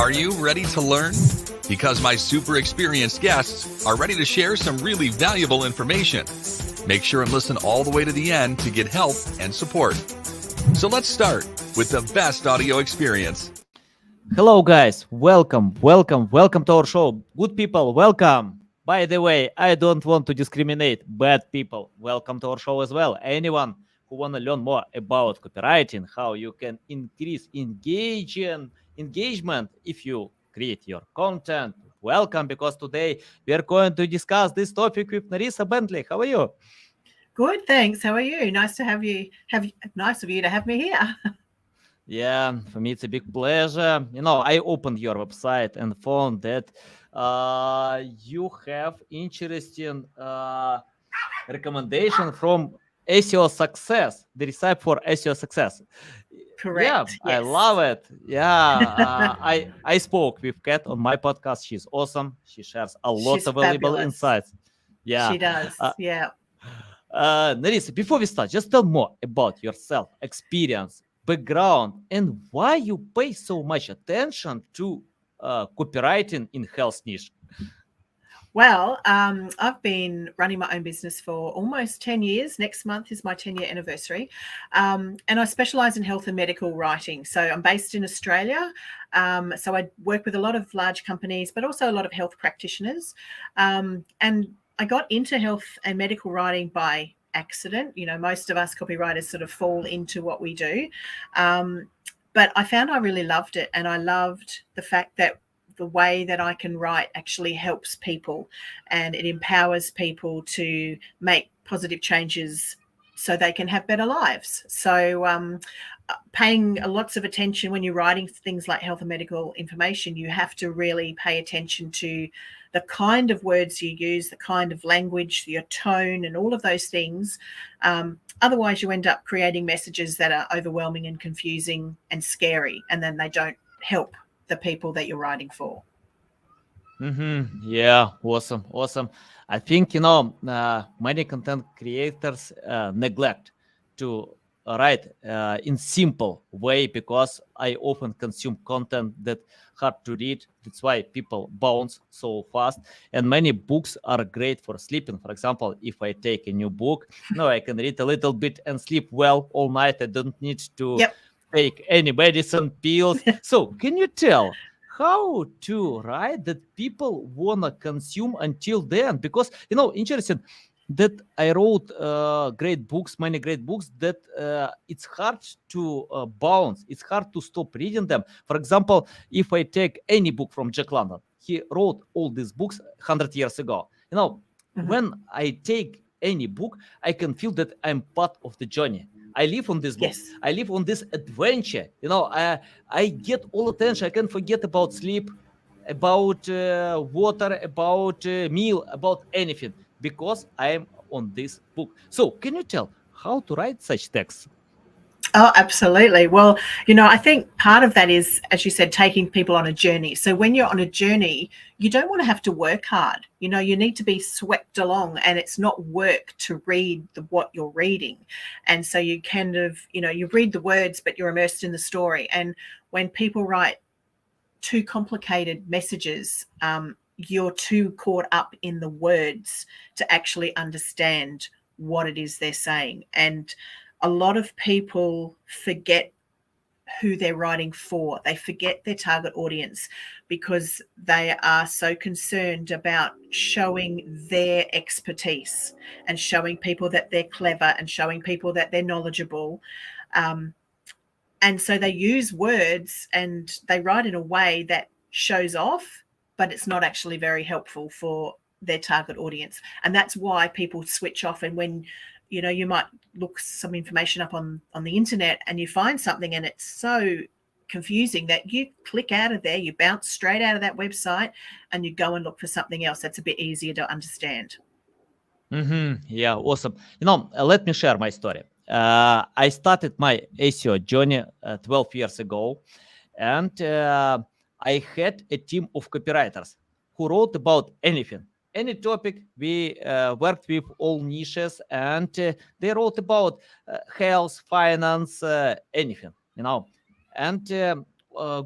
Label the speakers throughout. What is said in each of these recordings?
Speaker 1: Are you ready to learn? Because my super experienced guests are ready to share some really valuable information. Make sure and listen all the way to the end to get help and support. So let's start with the best audio experience.
Speaker 2: Hello guys, welcome to our show. Good people, welcome. By the way, I don't want to discriminate bad people. Welcome to our show as well. Anyone who want to learn more about copywriting, how you can increase engagement if you create your content, welcome, because today we are going to discuss this topic with Nerissa Bentley. How are you?
Speaker 3: Good, thanks. How are you? Nice to have you. Nice of you to have me here.
Speaker 2: Yeah, for me it's a big pleasure. I opened your website and found that you have interesting recommendation from SEO Success, the recipe for SEO Success.
Speaker 3: Correct.
Speaker 2: Yeah,
Speaker 3: yes.
Speaker 2: I love it. Yeah, I spoke with Kat on my podcast. She's awesome. She shares a lot
Speaker 3: She's
Speaker 2: of valuable
Speaker 3: fabulous.
Speaker 2: insights. Yeah,
Speaker 3: She does. Yeah.
Speaker 2: Nerissa, before we start, just tell more about yourself, experience, background, and why you pay so much attention to copywriting in health niche.
Speaker 3: Well, I've been running my own business for almost 10 years. Next month is my 10-year anniversary. And I specialize in health and medical writing. So I'm based in Australia. So I work with a lot of large companies, but also a lot of health practitioners. And I got into health and medical writing by accident. Most of us copywriters sort of fall into what we do. But I found I really loved it. And I loved the fact that the way that I can write actually helps people and it empowers people to make positive changes so they can have better lives. So paying lots of attention when you're writing things like health and medical information, you have to really pay attention to the kind of words you use, the kind of language, your tone, and all of those things. Otherwise, you end up creating messages that are overwhelming and confusing and scary, and then they don't help the people that you're writing for.
Speaker 2: Yeah, awesome. I think many content creators neglect to write in simple way because I often consume content that hard to read. That's why people bounce so fast. And many books are great for sleeping. For example, if I take a new book, I can read a little bit and sleep well all night. I don't need to take any medicine, pills. So can you tell how to write that people wanna consume until then? Because interesting that I wrote many great books that it's hard to bounce. It's hard to stop reading them. For example, if I take any book from Jack London, he wrote all these books 100 years ago. When I take any book, I can feel that I'm part of the journey. I live on this book.
Speaker 3: Yes.
Speaker 2: I live on this adventure. I get all attention. I can forget about sleep, about water, about meal, about anything because I am on this book. So can you tell how to write such texts?
Speaker 3: Oh, absolutely. Well, I think part of that is, as you said, taking people on a journey. So when you're on a journey, you don't want to have to work hard. You need to be swept along, and it's not work to read what you're reading. And so you kind of, you read the words, but you're immersed in the story. And when people write too complicated messages, you're too caught up in the words to actually understand what it is they're saying. And a lot of people forget who they're writing for. They forget their target audience because they are so concerned about showing their expertise and showing people that they're clever and showing people that they're knowledgeable. And so they use words and they write in a way that shows off, but it's not actually very helpful for their target audience. And that's why people switch off. And when you might look some information up on the internet and you find something and it's so confusing that you click out of there, you bounce straight out of that website and you go and look for something else that's a bit easier to understand.
Speaker 2: Yeah, awesome. Let me share my story. I started my SEO journey 12 years ago, and I had a team of copywriters who wrote about anything. Any topic. We worked with all niches, and they wrote about health, finance, anything, And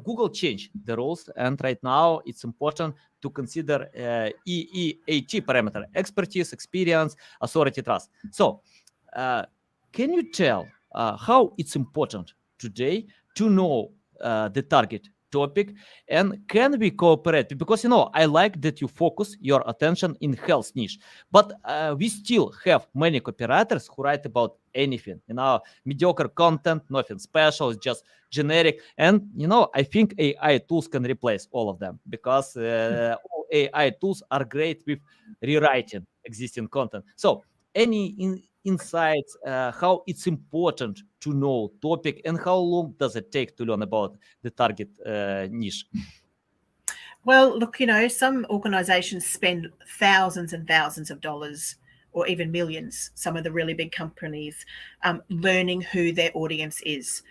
Speaker 2: Google changed the rules, and right now it's important to consider EEAT parameter: expertise, experience, authority, trust. So, can you tell how it's important today to know the target topic, and can we cooperate? Because I like that you focus your attention in health niche, but we still have many copywriters who write about anything, mediocre content, nothing special, it's just generic. And I think AI tools can replace all of them, because all AI tools are great with rewriting existing content. So any insights how it's important to know topic, and how long does it take to learn about the target niche?
Speaker 3: Well, look, some organizations spend thousands and thousands of dollars, or even millions, some of the really big companies, learning who their audience is,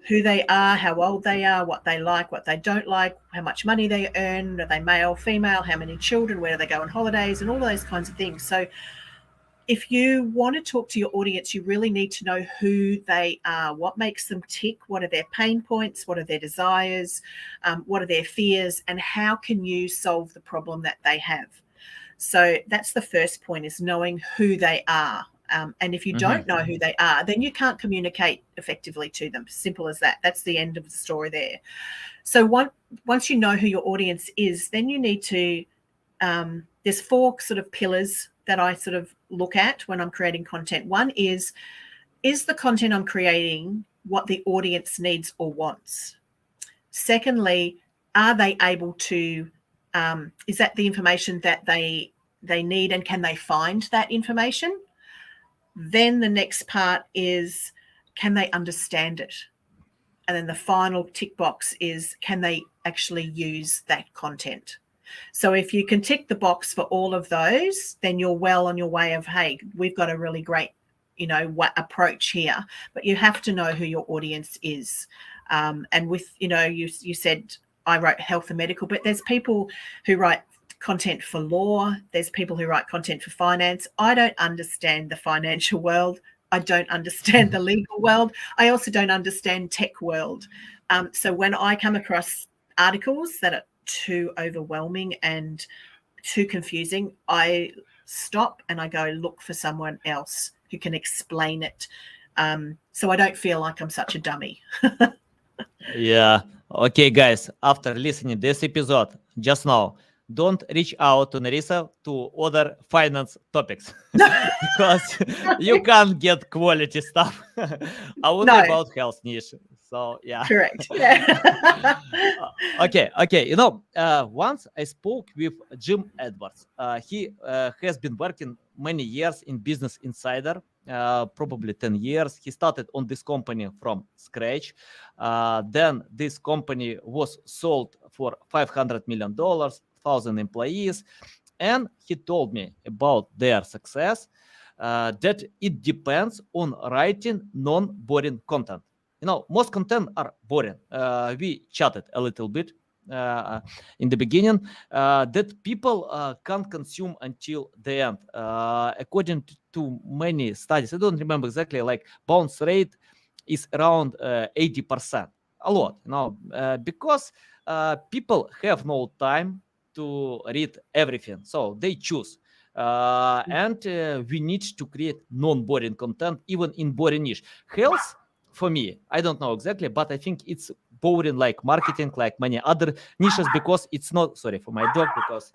Speaker 3: who they are, how old they are, what they like, what they don't like, how much money they earn, are they male, female, how many children, where do they go on holidays, and all those kinds of things. So if you want to talk to your audience, you really need to know who they are, what makes them tick, what are their pain points, what are their desires, what are their fears, and how can you solve the problem that they have. So that's the first point, is knowing who they are. And if you don't know who they are, then you can't communicate effectively to them. Simple as that. That's the end of the story there. So once you know who your audience is, then you need to, there's 4 sort of pillars that I sort of look at when I'm creating content. One is the content I'm creating what the audience needs or wants? Secondly, are they able to, is that the information that they need, and can they find that information? Then the next part is, can they understand it? And then the final tick box is, can they actually use that content? So if you can tick the box for all of those, then you're well on your way of, hey, we've got a really great, approach here. But you have to know who your audience is. And with, you said I wrote health and medical, but there's people who write content for law. There's people who write content for finance. I don't understand the financial world. I don't understand the legal world. I also don't understand tech world. So when I come across articles that are too overwhelming and too confusing, I stop and I go look for someone else who can explain it, so I don't feel like I'm such a dummy.
Speaker 2: Yeah. Okay, guys, after listening this episode just now, don't reach out to Nerissa to other finance topics because you can't get quality stuff. Only about health niche. So yeah.
Speaker 3: Correct. Yeah.
Speaker 2: Okay. Once I spoke with Jim Edwards. He has been working many years in Business Insider, probably 10 years. He started on this company from scratch. Then this company was sold for $500 million, 1,000 employees. And he told me about their success, that it depends on writing non-boring content. Most content are boring. We chatted a little bit in the beginning, that people can't consume until the end. According to many studies, I don't remember exactly, like bounce rate is around 80%. A lot, because people have no time to read everything, so they choose. And we need to create non-boring content, even in boring niche. Health, for me, I don't know exactly, but I think it's boring like marketing, like many other niches, because it's not, sorry for my dog, because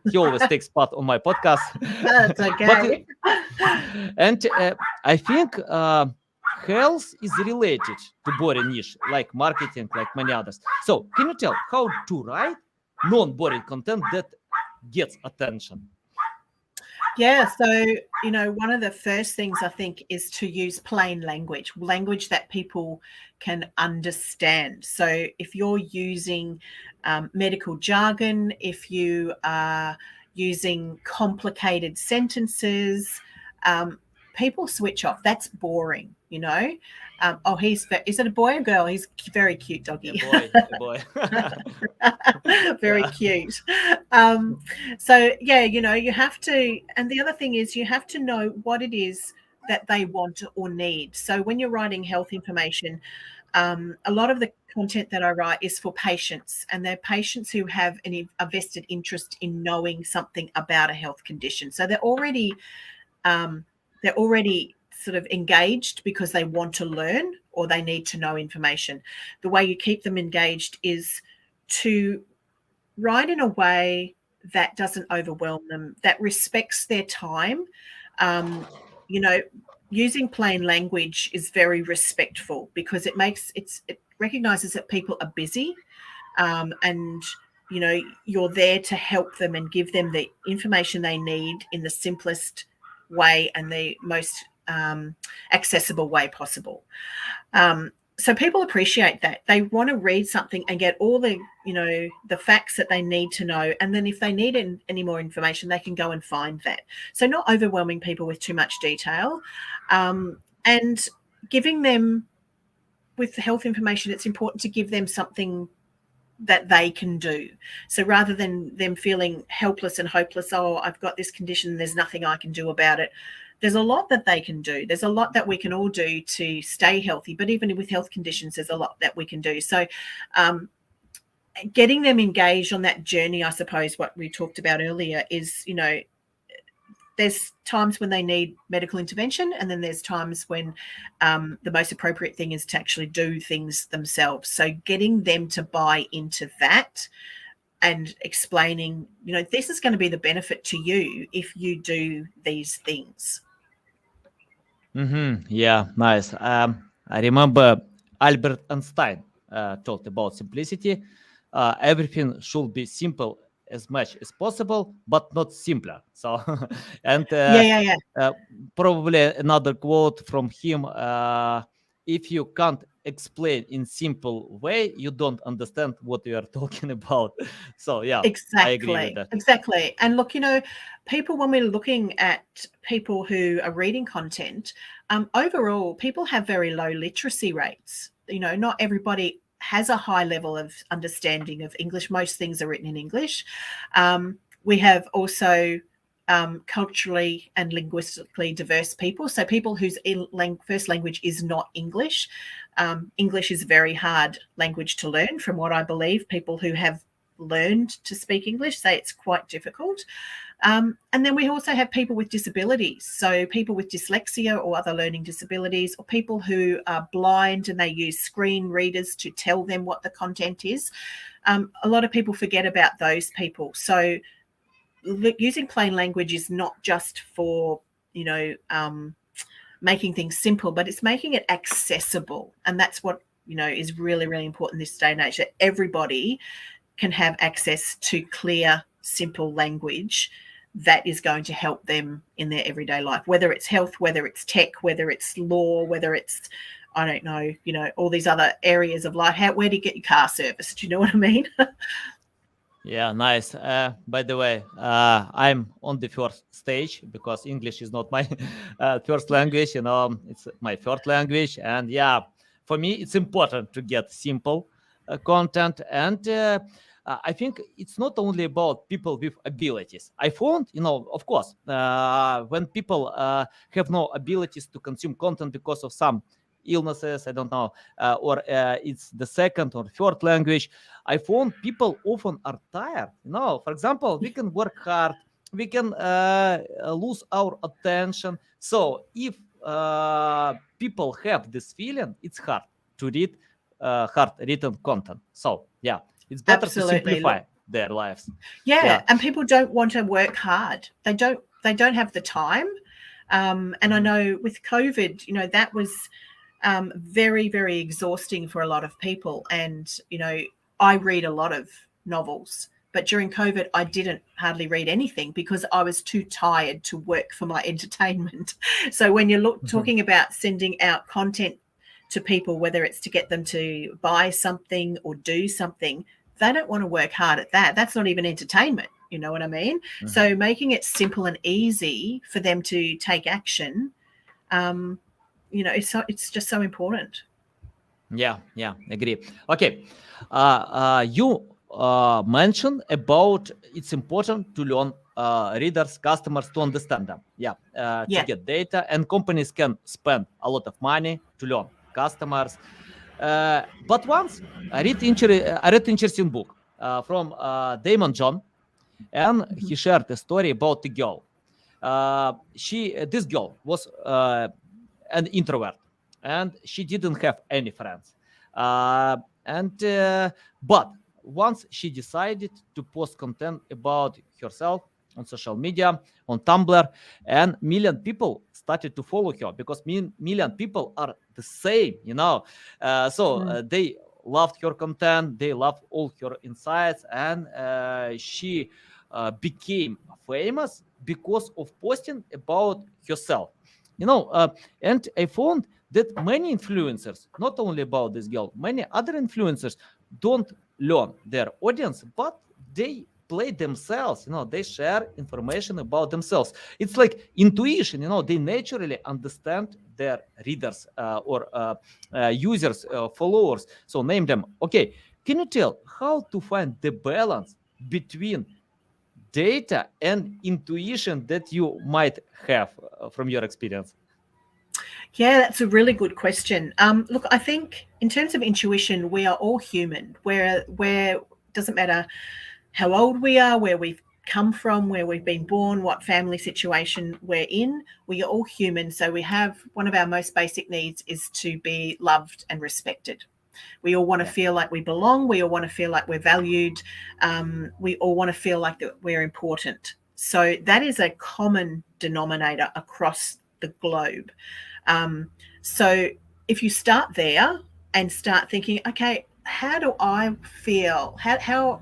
Speaker 2: he always takes part on my podcast.
Speaker 3: That's okay.
Speaker 2: And I think health is related to boring niche, like marketing, like many others. So can you tell how to write non-boring content that gets attention?
Speaker 3: Yeah, so, one of the first things I think is to use plain language that people can understand. So if you're using medical jargon, if you are using complicated sentences, people switch off. That's boring, is it a boy or girl? He's very cute, doggy.
Speaker 2: A boy.
Speaker 3: Very cute. So yeah, you have to, and the other thing is you have to know what it is that they want or need. So when you're writing health information, A lot of the content that I write is for patients, and they're patients who have a vested interest in knowing something about a health condition. So they're already sort of engaged because they want to learn or they need to know information. The way you keep them engaged is to write in a way that doesn't overwhelm them, that respects their time. Using plain language is very respectful because it recognizes that people are busy, and you're there to help them and give them the information they need in the simplest way and the most accessible way possible. So people appreciate that. They want to read something and get all the facts that they need to know. And then if they need any more information, they can go and find that. So not overwhelming people with too much detail, and giving them, with health information, it's important to give them something that they can do. So rather than them feeling helpless and hopeless, oh, I've got this condition, there's nothing I can do about it. There's a lot that they can do. There's a lot that we can all do to stay healthy, but even with health conditions, there's a lot that we can do. So getting them engaged on that journey, I suppose what we talked about earlier is, there's times when they need medical intervention, and then there's times when the most appropriate thing is to actually do things themselves. So getting them to buy into that and explaining, this is going to be the benefit to you if you do these things.
Speaker 2: Yeah, nice. I remember Albert Einstein talked about simplicity. Everything should be simple as much as possible, but not simpler. So, and probably another quote from him: "If you can't explain in simple way, you don't understand what you are talking about." So, yeah,
Speaker 3: exactly.
Speaker 2: I agree with that.
Speaker 3: Exactly. And look, people, when we're looking at people who are reading content, overall, people have very low literacy rates. Not everybody has a high level of understanding of English. Most things are written in English. We have also culturally and linguistically diverse people. So people whose first language is not English. English is a very hard language to learn, from what I believe. People who have learned to speak English say it's quite difficult. And then we also have people with disabilities. So people with dyslexia or other learning disabilities, or people who are blind and they use screen readers to tell them what the content is. A lot of people forget about those people. So using plain language is not just for, making things simple, but it's making it accessible. And that's what, is really, really important this day and age, that everybody can have access to clear, simple language that is going to help them in their everyday life, whether it's health, whether it's tech, whether it's law, whether it's, I don't know, all these other areas of life. Where do you get your car serviced? Do you know what I mean?
Speaker 2: Yeah, nice. By the way, I'm on the first stage because English is not my first language. It's my third language. And yeah, for me, it's important to get simple content. And I think it's not only about people with abilities. I found, of course, when people have no abilities to consume content because of some illnesses, I don't know, or it's the second or third language, I found people often are tired. For example, we can work hard, we can lose our attention. So if people have this feeling, it's hard to read hard written content. So yeah, it's better to simplify their lives.
Speaker 3: Yeah, and people don't want to work hard. They don't have the time. And I know with COVID, that was very, very exhausting for a lot of people. And, I read a lot of novels, but during COVID, I didn't hardly read anything because I was too tired to work for my entertainment. So when you're talking about sending out content to people, whether it's to get them to buy something or do something, they don't want to work hard at that. That's not even entertainment. You know what I mean? So making it simple and easy for them to take action, it's just so important.
Speaker 2: Yeah, agree. Okay, you mentioned about it's important to learn readers, customers, to understand them. To get data, and companies can spend a lot of money to learn customers. But once I read interesting book from Damon John, and he shared a story about the girl. This girl was an introvert, and she didn't have any friends. But once she decided to post content about herself on social media, on Tumblr, and million people started to follow her because million people are the same, they loved her content, they loved all her insights, and she became famous because of posting about herself. And I found that many influencers, not only about this girl, many other influencers don't learn their audience, but they play themselves. They share information about themselves. It's like intuition. They naturally understand their readers or users, followers. So name them. Okay, can you tell how to find the balance between data and intuition that you might have from your experience?
Speaker 3: Yeah, that's a really good question. Look, I think in terms of intuition, we are all human. Where doesn't matter how old we are, where we've come from, where we've been born, what family situation we're in. We are all human. So we have one of our most basic needs is to be loved and respected. We all want to feel like we belong. We all want to feel like we're valued. We all want to feel like that we're important. So that is a common denominator across the globe. So if you start there and start thinking, okay, how do I feel?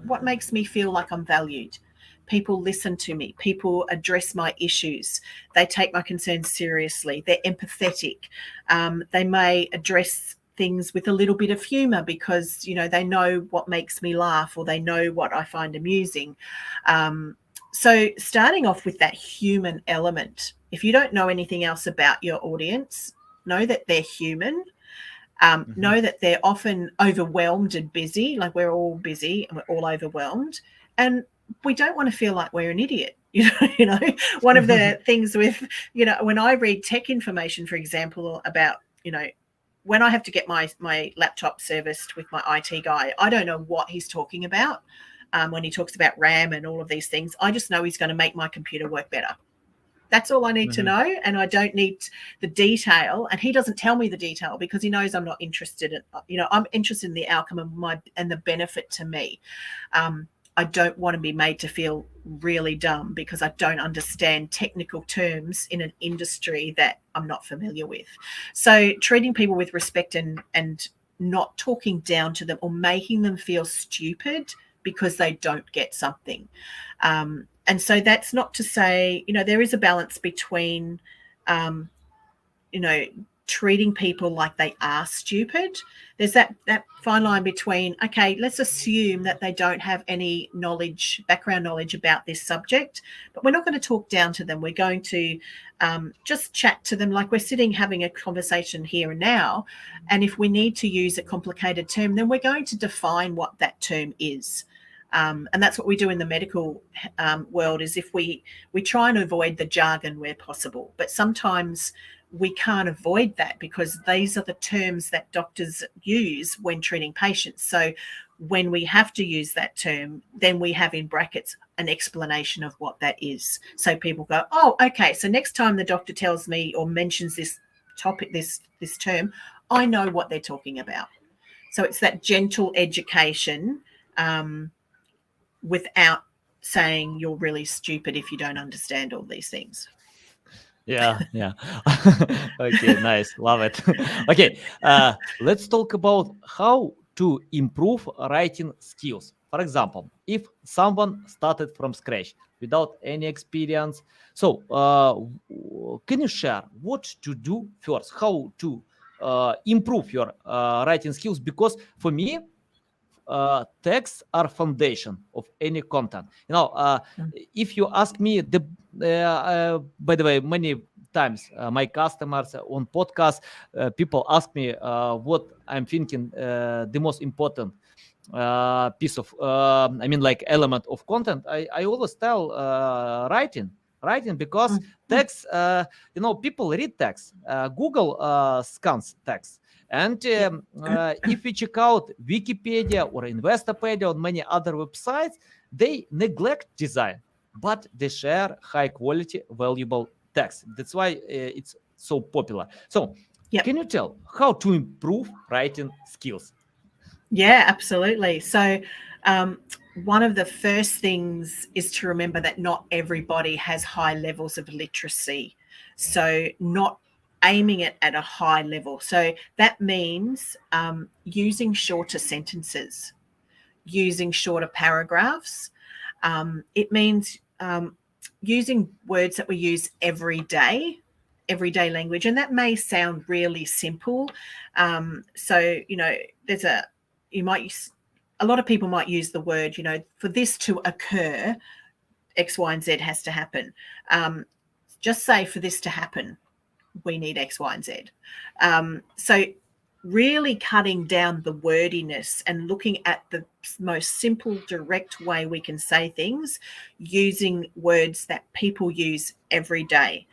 Speaker 3: What makes me feel like I'm valued? People listen to me. People address my issues. They take my concerns seriously. They're empathetic. They may address things with a little bit of humor because, they know what makes me laugh or they know what I find amusing. So starting off with that human element, if you don't know anything else about your audience, know that they're human. Know that they're often overwhelmed and busy, like we're all busy and we're all overwhelmed. And we don't want to feel like we're an idiot. One of the things with, when I read tech information, for example, about, when I have to get my laptop serviced with my IT guy, I don't know what he's talking about. When he talks about RAM and all of these things, I just know he's going to make my computer work better. That's all I need to know. And I don't need the detail. And he doesn't tell me the detail because he knows I'm not interested in, I'm interested in the outcome of and the benefit to me. I don't want to be made to feel really dumb because I don't understand technical terms in an industry that I'm not familiar with. So treating people with respect and not talking down to them or making them feel stupid because they don't get something. And so that's not to say, there is a balance between, treating people like they are stupid. There's that fine line between, okay, let's assume that they don't have any background knowledge about this subject, but we're not going to talk down to them. We're going to just chat to them like we're sitting having a conversation here and now. And if we need to use a complicated term, then we're going to define what that term is. And that's what we do in the medical world is if we try and avoid the jargon where possible, but sometimes we can't avoid that because these are the terms that doctors use when treating patients. So when we have to use that term, then we have in brackets an explanation of what that is. So people go, oh, okay, so next time the doctor tells me or mentions this topic, this term, I know what they're talking about. So it's that gentle education without saying you're really stupid if you don't understand all these things.
Speaker 2: Yeah. Okay, nice. Love it. Okay, let's talk about how to improve writing skills. For example, if someone started from scratch without any experience, so can you share what to do first, how to improve your writing skills? Because for me, texts are foundation of any content. If you ask me, by the way, many times my customers on podcast, people ask me what I'm thinking the most important piece of, element of content. I always tell writing because text, people read text, Google scans text, And if we check out Wikipedia or Investopedia or many other websites, they neglect design, but they share high quality, valuable text. That's why it's so popular. So can you tell how to improve writing skills?
Speaker 3: Yeah, absolutely. So one of the first things is to remember that not everybody has high levels of literacy. So not aiming it at a high level. So that means using shorter sentences, using shorter paragraphs. It means using words that we use everyday language. And that may sound really simple. So, there's a lot of people might use the word, for this to occur, X, Y, and Z has to happen. Just say for this to happen, we need X, Y, and Z. So really cutting down the wordiness and looking at the most simple, direct way we can say things using words that people use every day.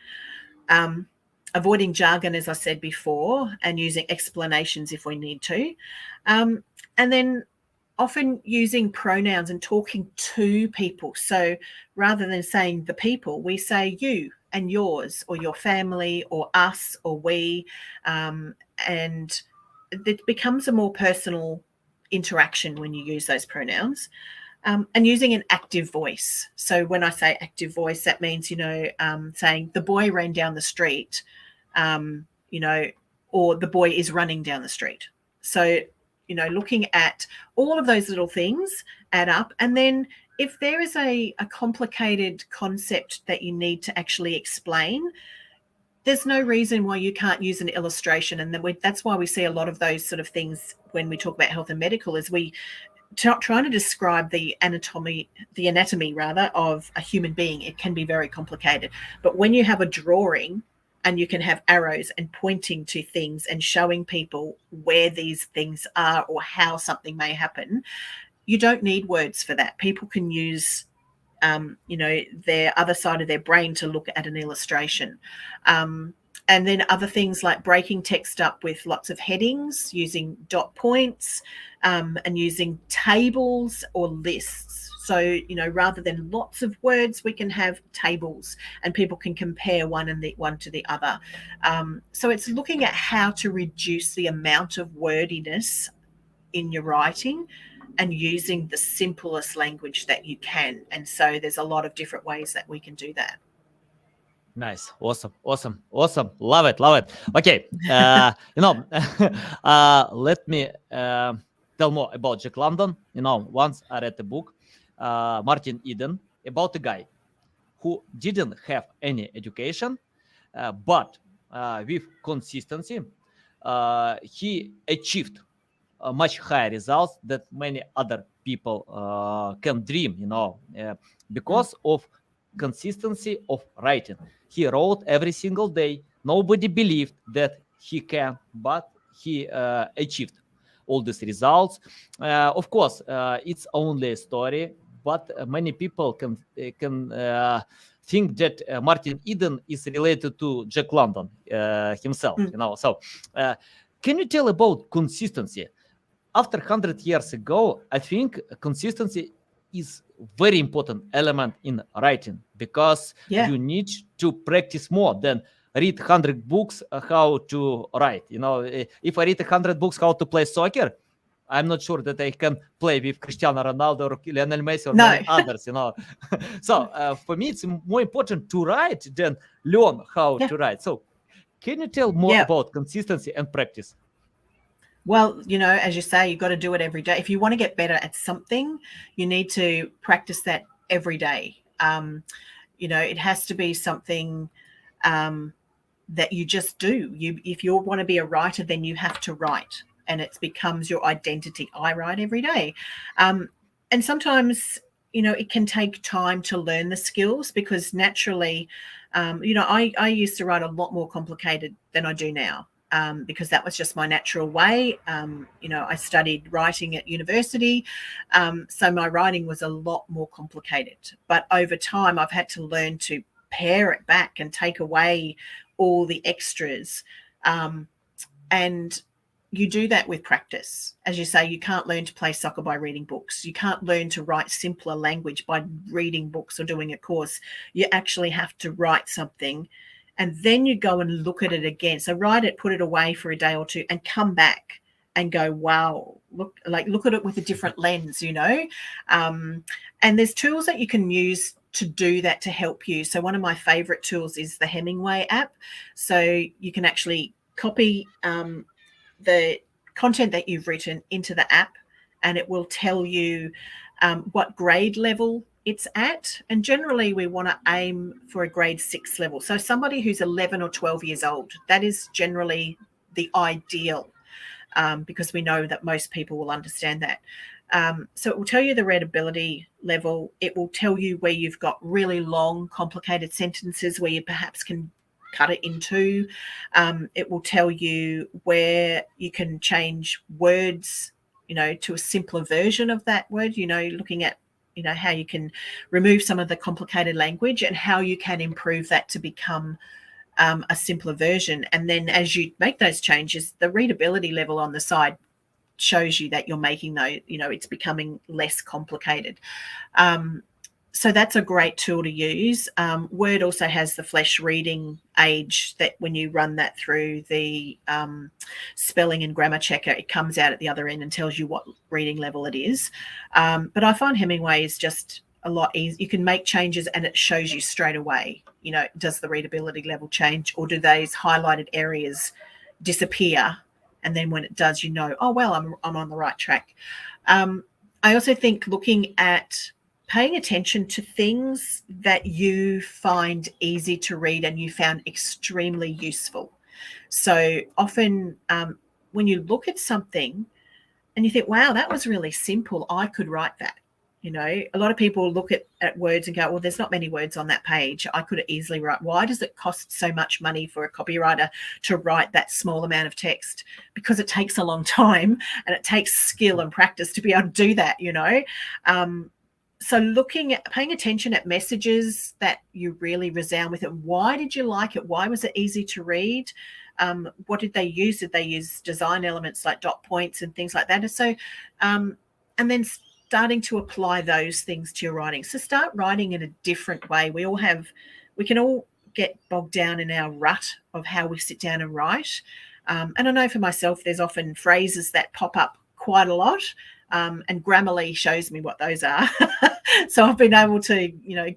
Speaker 3: Avoiding jargon, as I said before, and using explanations if we need to. And then often using pronouns and talking to people. So rather than saying the people, we say you and yours, or your family, or us, or we, and it becomes a more personal interaction when you use those pronouns. And using an active voice. So when I say active voice, that means, saying the boy ran down the street, or the boy is running down the street. So, looking at all of those little things add up. And then if there is a complicated concept that you need to actually explain, there's no reason why you can't use an illustration. And that's why we see a lot of those sort of things when we talk about health and medical, is we trying to describe the anatomy of a human being. It can be very complicated. But when you have a drawing and you can have arrows and pointing to things and showing people where these things are or how something may happen, you don't need words for that. People can use their other side of their brain to look at an illustration. And then other things like breaking text up with lots of headings, using dot points, and using tables or lists. So, rather than lots of words, we can have tables and people can compare one to the other. So it's looking at how to reduce the amount of wordiness in your writing and using the simplest language that you can. And so there's a lot of different ways that we can do that.
Speaker 2: Nice. Awesome. Love it. Okay. Let me tell more about Jack London. Once I read a book, Martin Eden, about a guy who didn't have any education, but with consistency, he achieved much higher results that many other people can dream, because of consistency of writing. He wrote every single day. Nobody believed that he can, but he achieved all these results. Of course, it's only a story, but many people can think that Martin Eden is related to Jack London himself. So can you tell about consistency? After 100 years ago, I think consistency is very important element in writing, because you need to practice more than read 100 books how to write. If I read 100 books how to play soccer, I'm not sure that I can play with Cristiano Ronaldo or Lionel Messi or many others. So for me, it's more important to write than learn how to write. So can you tell more about consistency and practice?
Speaker 3: Well, as you say, you've got to do it every day. If you want to get better at something, you need to practice that every day. It has to be something that you just do. If you want to be a writer, then you have to write, and it becomes your identity. I write every day. And sometimes, it can take time to learn the skills, because naturally, I used to write a lot more complicated than I do now. Because that was just my natural way. I studied writing at university, so my writing was a lot more complicated. But over time, I've had to learn to pare it back and take away all the extras. And you do that with practice. As you say, you can't learn to play soccer by reading books. You can't learn to write simpler language by reading books or doing a course. You actually have to write something, and then you go and look at it again. So write it, put it away for a day or two, and come back and go, wow, look at it with a different lens, and there's tools that you can use to do that to help you. So one of my favorite tools is the Hemingway app. So you can actually copy the content that you've written into the app, and it will tell you what grade level it's at. And generally we want to aim for a grade 6 level. So somebody who's 11 or 12 years old, that is generally the ideal, because we know that most people will understand that. So it will tell you the readability level. It will tell you where you've got really long, complicated sentences where you perhaps can cut it in two. It will tell you where you can change words, to a simpler version of that word, looking at, how you can remove some of the complicated language and how you can improve that to become a simpler version. And then as you make those changes, the readability level on the side shows you that you're making those, it's becoming less complicated. So that's a great tool to use. Word also has the flash reading age that when you run that through the spelling and grammar checker, it comes out at the other end and tells you what reading level it is. But I find Hemingway is just a lot easier. You can make changes and it shows you straight away, does the readability level change, or do those highlighted areas disappear? And then when it does, oh, well, I'm on the right track. I also think looking at paying attention to things that you find easy to read and you found extremely useful. So often when you look at something and you think, wow, that was really simple, I could write that. A lot of people look at words and go, well, there's not many words on that page. I could easily write. Why does it cost so much money for a copywriter to write that small amount of text? Because it takes a long time and it takes skill and practice to be able to do that, So paying attention at messages that you really resound with it. Why did you like it? Why was it easy to read? What did they use? Did they use design elements like dot points and things like that? And so, and then starting to apply those things to your writing. So start writing in a different way. We can all get bogged down in our rut of how we sit down and write. And I know for myself, there's often phrases that pop up quite a lot. And Grammarly shows me what those are. So I've been able to,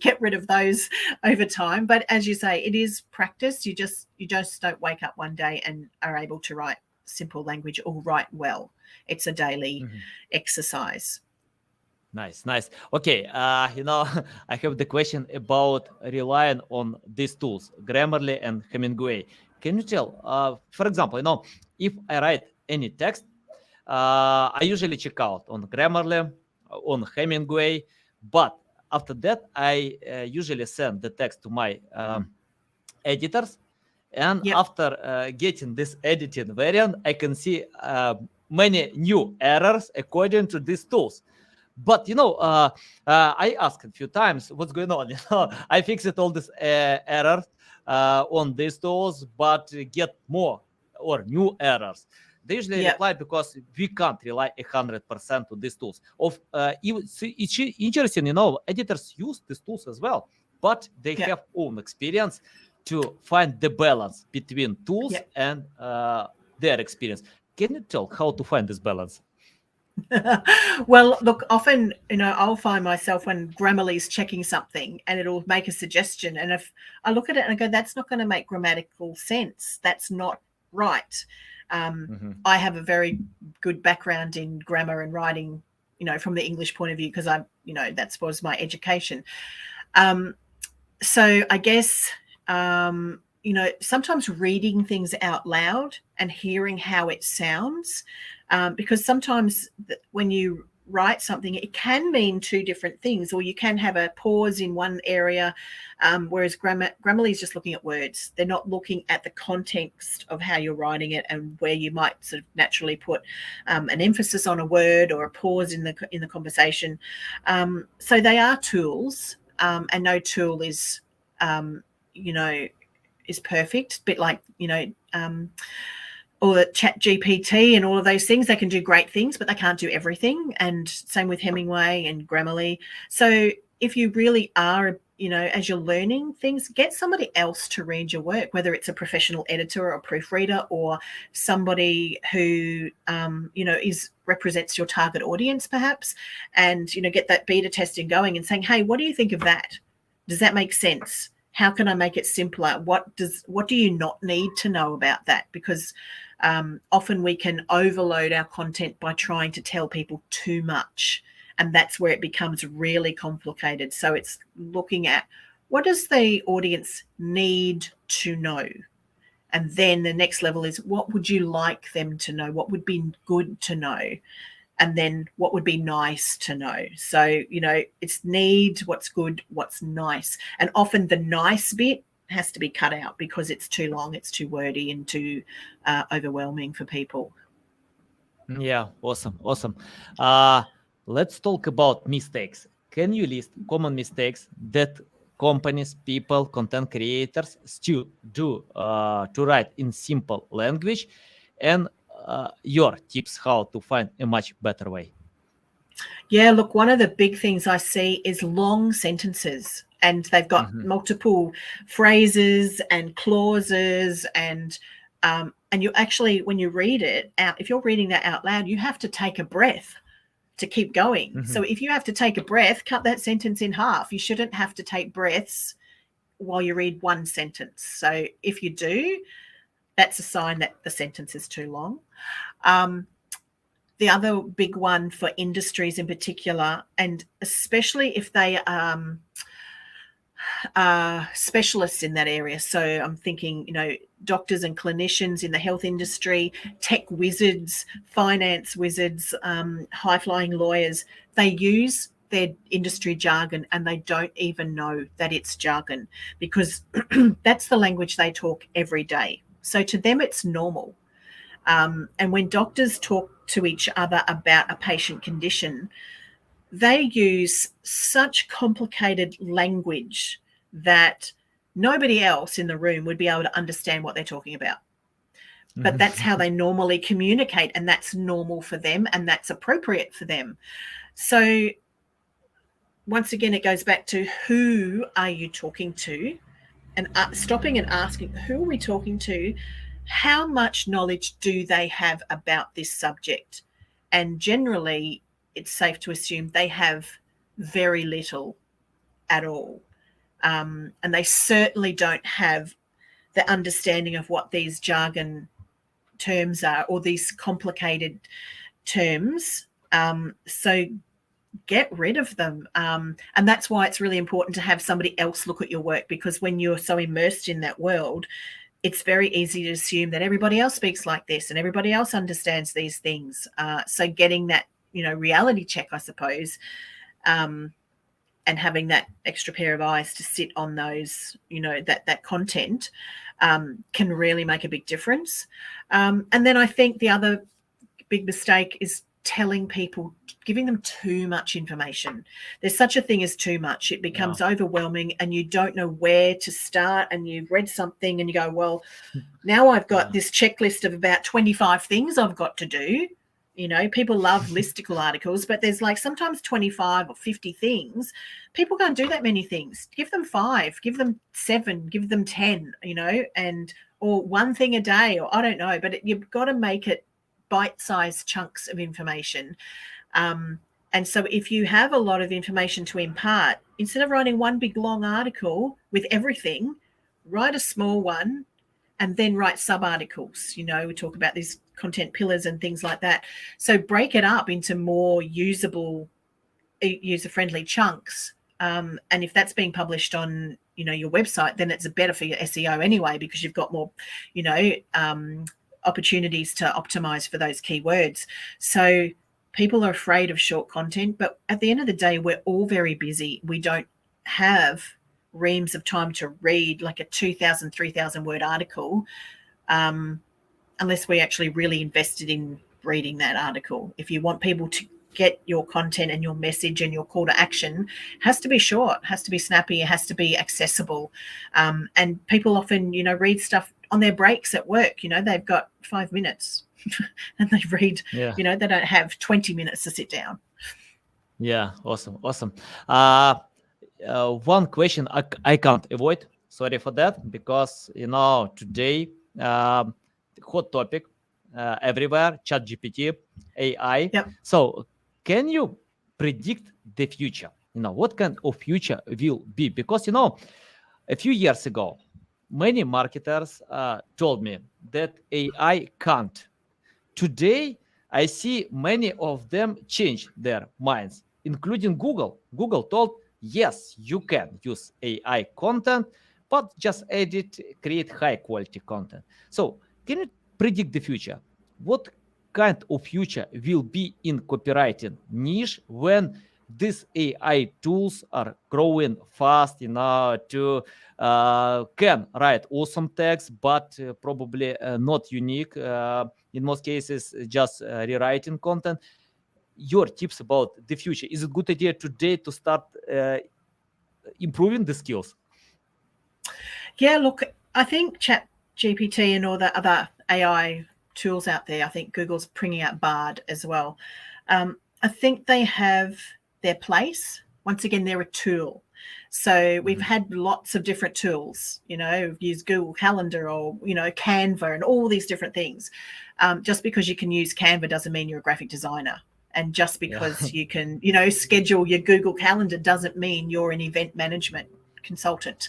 Speaker 3: get rid of those over time. But as you say, it is practice. You just don't wake up one day and are able to write simple language or write well. It's a daily exercise.
Speaker 2: Nice. Okay, I have the question about relying on these tools, Grammarly and Hemingway. Can you tell, for example, if I write any text, I usually check out on Grammarly, on Hemingway, but after that, I usually send the text to my editors. And after getting this edited variant, I can see many new errors according to these tools. But, I asked a few times what's going on. I fixed all these errors on these tools, but get more or new errors. They usually reply because we can't rely 100% on these tools. It's interesting, editors use these tools as well, but they have own experience to find the balance between tools and their experience. Can you tell how to find this balance?
Speaker 3: Well, look, often, I'll find myself when Grammarly's checking something and it'll make a suggestion. And if I look at it and I go, that's not going to make grammatical sense. That's not right. I have a very good background in grammar and writing, from the English point of view, because that was my education. So I guess, sometimes reading things out loud and hearing how it sounds, because sometimes when you write something, it can mean two different things, or you can have a pause in one area, whereas Grammarly is just looking at words. They're not looking at the context of how you're writing it and where you might sort of naturally put an emphasis on a word or a pause in the conversation. So they are tools, and no tool is is perfect. A bit like or Chat GPT and all of those things. They can do great things, but they can't do everything. And same with Hemingway and Grammarly. So if you really are, as you're learning things, get somebody else to read your work, whether it's a professional editor or a proofreader or somebody who, represents your target audience perhaps, and, get that beta testing going and saying, hey, what do you think of that? Does that make sense? How can I make it simpler? What do you not need to know about that? Because often we can overload our content by trying to tell people too much, and that's where it becomes really complicated. So it's looking at, what does the audience need to know? And then the next level is, what would you like them to know? What would be good to know? And then what would be nice to know? So, it's need, what's good, what's nice. And often the nice bit has to be cut out because it's too long, it's too wordy and too overwhelming for people.
Speaker 2: Yeah, awesome. Let's talk about mistakes. Can you list common mistakes that companies, people, content creators still do to write in simple language, and your tips how to find a much better way?
Speaker 3: Yeah, look, one of the big things I see is long sentences, and they've got multiple phrases and clauses, and you actually, when you read it out, if you're reading that out loud, you have to take a breath to keep going. So if you have to take a breath, cut that sentence in half. You shouldn't have to take breaths while you read one sentence. So if you do, that's a sign that the sentence is too long. The other big one for industries in particular, and especially if they are specialists in that area. So I'm thinking, doctors and clinicians in the health industry, tech wizards, finance wizards, high-flying lawyers, they use their industry jargon and they don't even know that it's jargon because that's the language they talk every day. So to them, it's normal. And when doctors talk to each other about a patient condition, they use such complicated language that nobody else in the room would be able to understand what they're talking about. But that's how they normally communicate, and that's normal for them, and that's appropriate for them. So once again, it goes back to, who are you talking to? And stopping and asking, who are we talking to? How much knowledge do they have about this subject? And generally, it's safe to assume they have very little at all. And they certainly don't have the understanding of what these jargon terms are, or these complicated terms. So get rid of them. And that's why it's really important to have somebody else look at your work, because when you're so immersed in that world, it's very easy to assume that everybody else speaks like this and everybody else understands these things. So getting that, reality check, I suppose, and having that extra pair of eyes to sit on those, that content can really make a big difference. And then I think the other big mistake is telling people, giving them too much information. There's such a thing as too much. It becomes overwhelming and you don't know where to start, and you've read something and you go, well, now I've got this checklist of about 25 things I've got to do. People love listicle articles, but there's like sometimes 25 or 50 things. People can't do that many things. Give them 5, give them 7, give them 10, or one thing a day, or I don't know, but you've got to make it bite-sized chunks of information. And so if you have a lot of information to impart, instead of writing one big long article with everything, write a small one and then write sub-articles. We talk about these content pillars and things like that. So break it up into more user-friendly chunks. And if that's being published on, your website, then it's better for your SEO anyway, because you've got more, opportunities to optimize for those keywords. So people are afraid of short content, but at the end of the day, we're all very busy. We don't have reams of time to read like a 2,000, 3,000 word article, unless we actually really invested in reading that article. If you want people to get your content and your message and your call to action, has to be short, has to be snappy, it has to be accessible. And people often, read stuff on their breaks at work, they've got 5 minutes and they read,
Speaker 2: Yeah.
Speaker 3: they don't have 20 minutes to sit down.
Speaker 2: Yeah, awesome. One question I can't avoid. Sorry for that, because today hot topic everywhere, ChatGPT, AI.
Speaker 3: Yep.
Speaker 2: So can you predict the future? What kind of future will be? Because a few years ago, many marketers told me that AI can't. Today, I see many of them change their minds, including Google. Google told, yes, you can use AI content, but just edit, create high quality content. So, can you predict the future? What kind of future will be in copywriting niche when these AI tools are growing fast enough to can write awesome text, but probably not unique. In most cases, just rewriting content. Your tips about the future. Is it a good idea today to start improving the skills?
Speaker 3: Yeah, look, I think ChatGPT and all the other AI tools out there, I think Google's bringing out Bard as well. I think they have their place. Once again, they're a tool. So we've had lots of different tools, use Google Calendar or, Canva and all these different things. Just because you can use Canva doesn't mean you're a graphic designer. And just because you can, schedule your Google Calendar doesn't mean you're an event management consultant.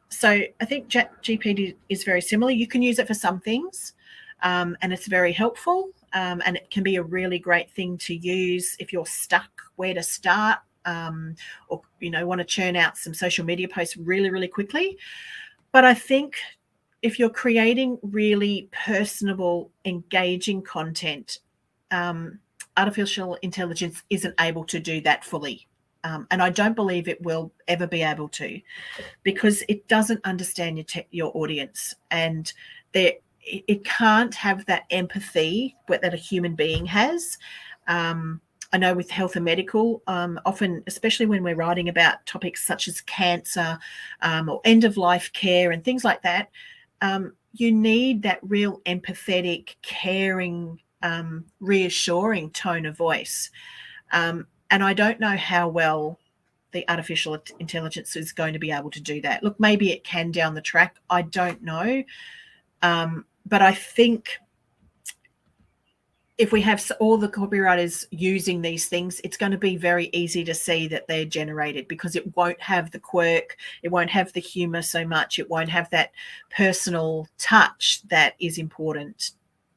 Speaker 3: So I think ChatGPT is very similar. You can use it for some things, and it's very helpful. And it can be a really great thing to use if you're stuck where to start, or want to churn out some social media posts really, really quickly. But I think if you're creating really personable, engaging content, artificial intelligence isn't able to do that fully. And I don't believe it will ever be able to, because it doesn't understand your audience, and it can't have that empathy that a human being has. I know with health and medical, often, especially when we're writing about topics such as cancer or end-of-life care and things like that, you need that real empathetic, caring, reassuring tone of voice. And I don't know how well the artificial intelligence is going to be able to do that. Look, maybe it can down the track. I don't know. But I think if we have all the copywriters using these things, it's going to be very easy to see that they're generated, because it won't have the quirk, it won't have the humor so much, it won't have that personal touch that is important,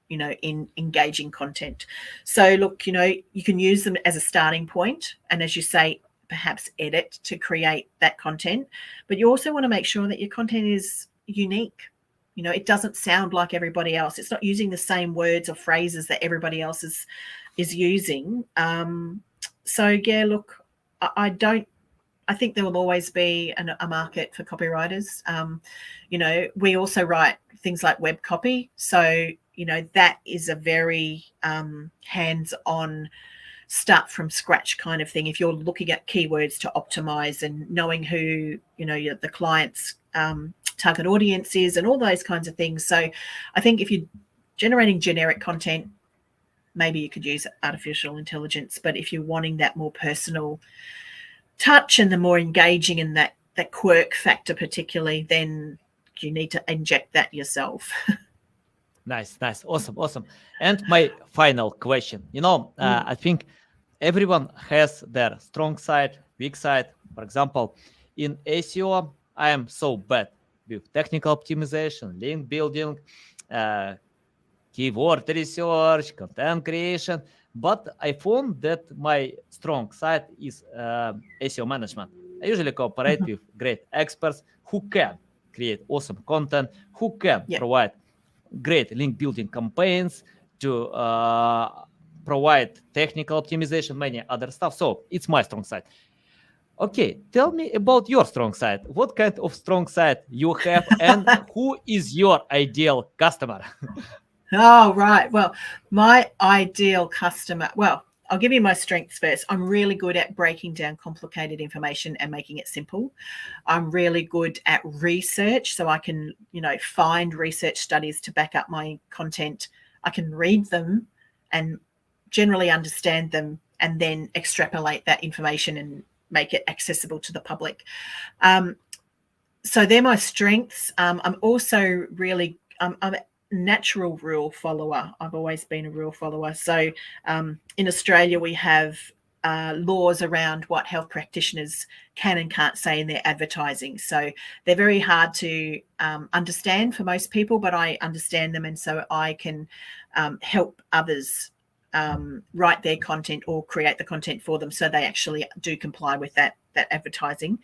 Speaker 3: in engaging content. So look, you can use them as a starting point, and as you say, perhaps edit to create that content, but you also want to make sure that your content is unique. It doesn't sound like everybody else. It's not using the same words or phrases that everybody else is using. So yeah, look, I think there will always be a market for copywriters. We also write things like web copy. So, that is a very hands-on, start from scratch kind of thing. If you're looking at keywords to optimize and knowing who, the client's target audience is and all those kinds of things. So I think if you're generating generic content, maybe you could use artificial intelligence. But if you're wanting that more personal touch and the more engaging and that quirk factor particularly, then you need to inject that yourself.
Speaker 2: Nice. Awesome. And my final question, I think everyone has their strong side, weak side. For example, in SEO, I am so bad with technical optimization, link building, keyword research, content creation. But I found that my strong side is SEO management. I usually cooperate with great experts who can create awesome content, who can provide great link building campaigns, to provide technical optimization, many other stuff. So it's my strong side. Okay, tell me about your strong side. What kind of strong side you have, and who is your ideal customer?
Speaker 3: Oh, right. Well, my ideal customer, I'll give you my strengths first. I'm really good at breaking down complicated information and making it simple. I'm really good at research, so I can, find research studies to back up my content. I can read them and generally understand them and then extrapolate that information and make it accessible to the public. So they're my strengths. I'm also really, I'm a natural rule follower. I've always been a rule follower. So in Australia, we have laws around what health practitioners can and can't say in their advertising. So they're very hard to understand for most people, but I understand them. And so I can help others write their content or create the content for them so they actually do comply with that advertising.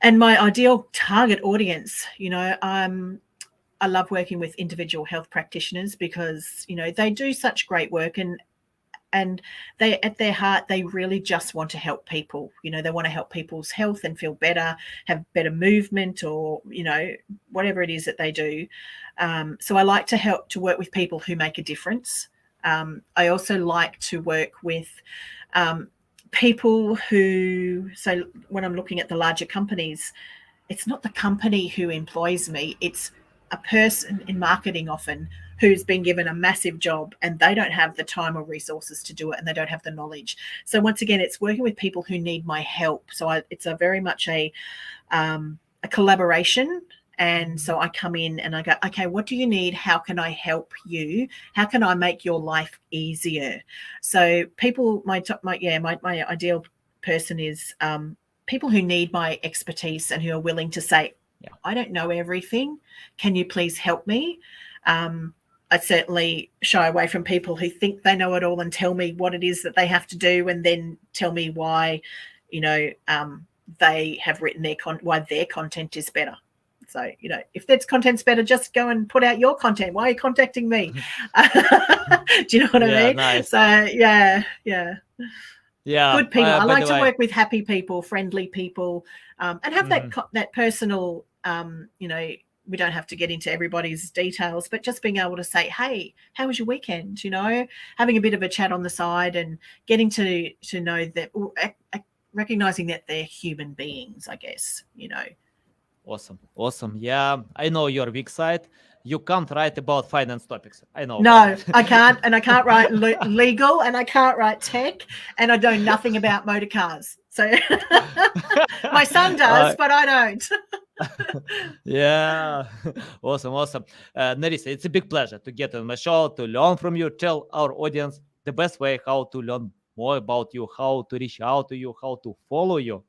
Speaker 3: And my ideal target audience, I love working with individual health practitioners because, they do such great work and they, at their heart, they really just want to help people. They want to help people's health and feel better, have better movement or, whatever it is that they do. So I like to work with people who make a difference. I also like to work with people who, so when I'm looking at the larger companies, it's not the company who employs me, it's a person in marketing often who's been given a massive job and they don't have the time or resources to do it and they don't have the knowledge. So once again, it's working with people who need my help. So it's a very much a collaboration. And so I come in and I go, okay, what do you need? How can I help you? How can I make your life easier? So people, my ideal person is people who need my expertise and who are willing to say, I don't know everything. Can you please help me? I certainly shy away from people who think they know it all and tell me what it is that they have to do and then tell me why, they have written why their content is better. So, if that content's better, just go and put out your content. Why are you contacting me? Do you know what I mean?
Speaker 2: Nice.
Speaker 3: So, yeah. Good people. I like to work with happy people, friendly people, and have that personal, we don't have to get into everybody's details, but just being able to say, hey, how was your weekend? Having a bit of a chat on the side and getting to know that, recognizing that they're human beings, I guess,
Speaker 2: Awesome. Yeah, I know your weak side. You can't write about finance topics. I know.
Speaker 3: No, I can't. And I can't write legal and I can't write tech and I know nothing about motor cars. So my son does, but I don't.
Speaker 2: Yeah. Awesome. Nerissa, it's a big pleasure to get on my show, to learn from you. Tell our audience the best way how to learn more about you, how to reach out to you, how to follow you.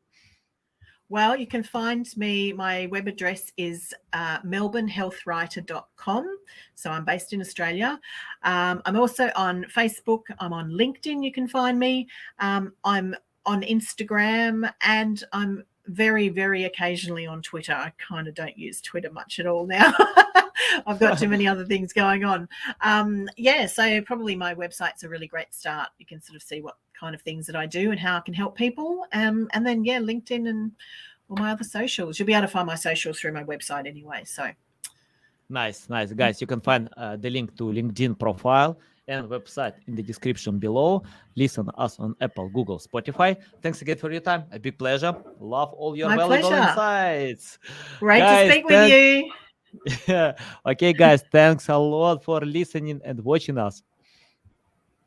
Speaker 3: Well, you can find me. My web address is melbournehealthwriter.com. So I'm based in Australia. I'm also on Facebook. I'm on LinkedIn. You can find me. I'm on Instagram and I'm very, very occasionally on Twitter. I kind of don't use Twitter much at all now. I've got too many other things going on. So probably my website's a really great start. You can sort of see what kind of things that I do and how I can help people. And then, LinkedIn and all my other socials. You'll be able to find my socials through my website anyway. So
Speaker 2: nice. Guys, you can find the link to LinkedIn profile and website in the description below. Listen us on Apple, Google, Spotify. Thanks again for your time. A big pleasure. Love all your valuable insights.
Speaker 3: Great to speak with you.
Speaker 2: Yeah. Okay, guys, thanks a lot for listening and watching us.